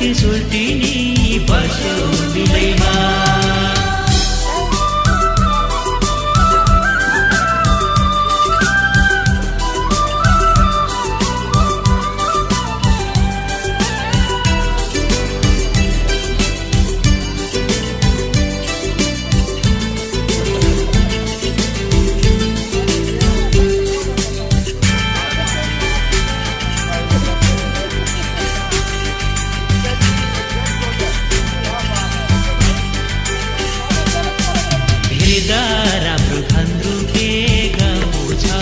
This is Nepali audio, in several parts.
शान्ति सुल्टिनी बस्यो बिलैमा राम्रो खन्द्रुके गाउँ छ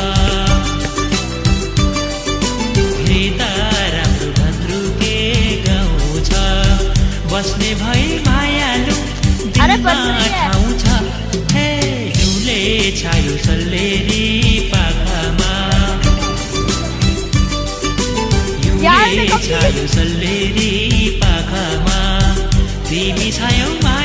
राम्रो खन्द्रुके गाउँ छ बस्ने भई मायालु ठाउँ छ हे हिउँले छायो सल्लेरी पाखामा हिउँले छायो सल्लेरी पाखामा तिमी छायौमा